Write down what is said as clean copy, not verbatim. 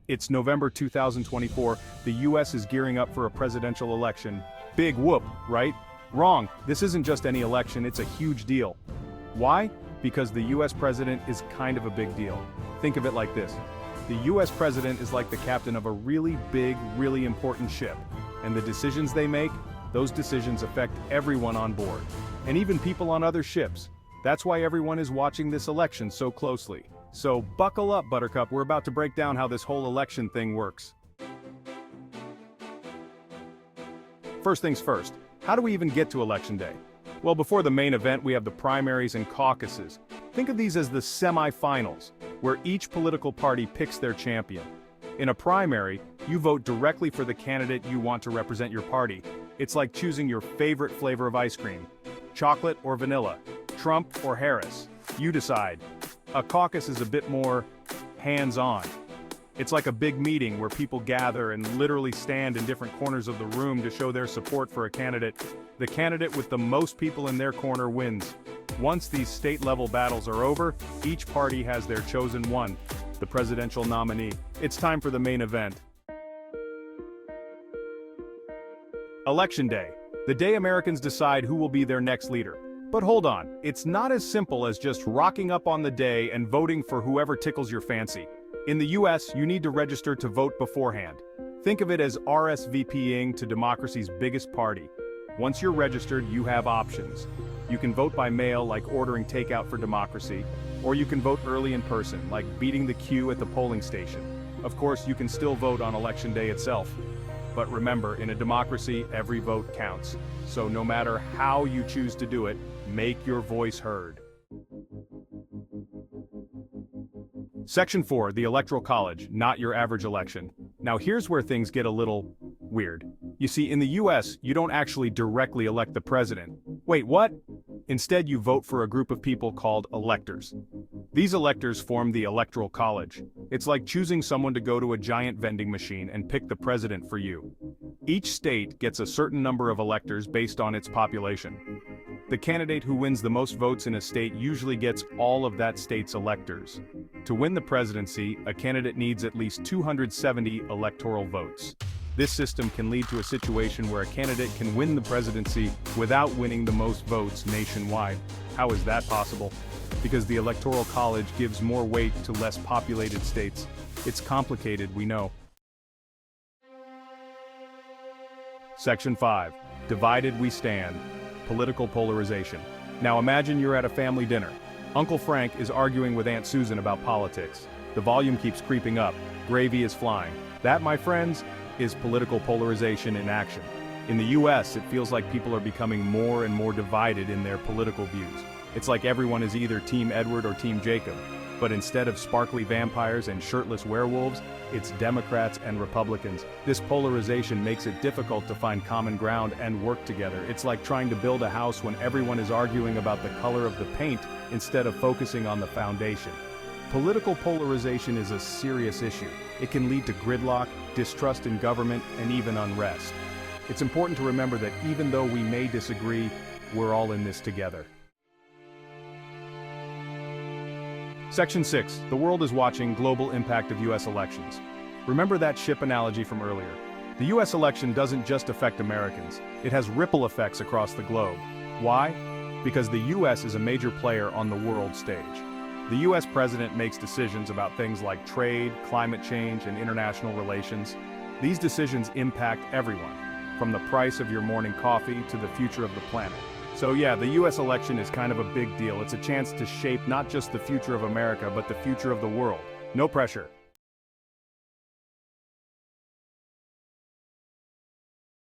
It's November 2024, the US is gearing up for a presidential election. Big whoop, right? Wrong, this isn't just any election, it's a huge deal. Why? Because the US president is kind of a big deal. Think of it like this. The US president is like the captain of a really big, really important ship. And the decisions they make, those decisions affect everyone on board. And even people on other ships. That's why everyone is watching this election so closely. So buckle up, Buttercup, we're about to break down how this whole election thing works. First things first, how do we even get to Election Day? Well, before the main event, we have the primaries and caucuses. Think of these as the semi-finals, where each political party picks their champion. In a primary, you vote directly for the candidate you want to represent your party. It's like choosing your favorite flavor of ice cream. Chocolate or vanilla, Trump or Harris. You decide. A caucus is a bit more hands-on. It's like a big meeting where people gather and literally stand in different corners of the room to show their support for a candidate. The candidate with the most people in their corner wins. Once these state-level battles are over, each party has their chosen one, the presidential nominee. It's time for the main event. Election Day, the day Americans decide who will be their next leader. But hold on, it's not as simple as just rocking up on the day and voting for whoever tickles your fancy. In the US, you need to register to vote beforehand. Think of it as RSVPing to democracy's biggest party. Once you're registered, you have options. You can vote by mail, like ordering takeout for democracy, or you can vote early in person, like beating the queue at the polling station. Of course, you can still vote on Election Day itself. But remember, in a democracy, every vote counts. So no matter how you choose to do it, make your voice heard. Section 4, the Electoral College, not your average election. Now here's where things get a little weird. You see, in the US, you don't actually directly elect the president. Wait, what? Instead, you vote for a group of people called electors. These electors form the Electoral College. It's like choosing someone to go to a giant vending machine and pick the president for you. Each state gets a certain number of electors based on its population. The candidate who wins the most votes in a state usually gets all of that state's electors. To win the presidency, a candidate needs at least 270 electoral votes. This system can lead to a situation where a candidate can win the presidency without winning the most votes nationwide. How is that possible? Because the Electoral College gives more weight to less populated states. It's complicated, we know. Section 5. Divided we stand. Political polarization. Now imagine you're at a family dinner. Uncle Frank is arguing with Aunt Susan about politics. The volume keeps creeping up. Gravy is flying. That, my friends, is political polarization in action. In the US, it feels like people are becoming more and more divided in their political views. It's like everyone is either Team Edward or Team Jacob. But instead of sparkly vampires and shirtless werewolves, it's Democrats and Republicans. This polarization makes it difficult to find common ground and work together. It's like trying to build a house when everyone is arguing about the color of the paint instead of focusing on the foundation. Political polarization is a serious issue. It can lead to gridlock, distrust in government, and even unrest. It's important to remember that even though we may disagree, we're all in this together. Section 6. The world is watching. Global impact of US elections. Remember that ship analogy from earlier. The US election doesn't just affect Americans. It has ripple effects across the globe. Why? Because the US is a major player on the world stage. The US president makes decisions about things like trade, climate change, and international relations. These decisions impact everyone, from the price of your morning coffee to the future of the planet. So yeah, the US election is kind of a big deal. It's a chance to shape not just the future of America, but the future of the world. No pressure.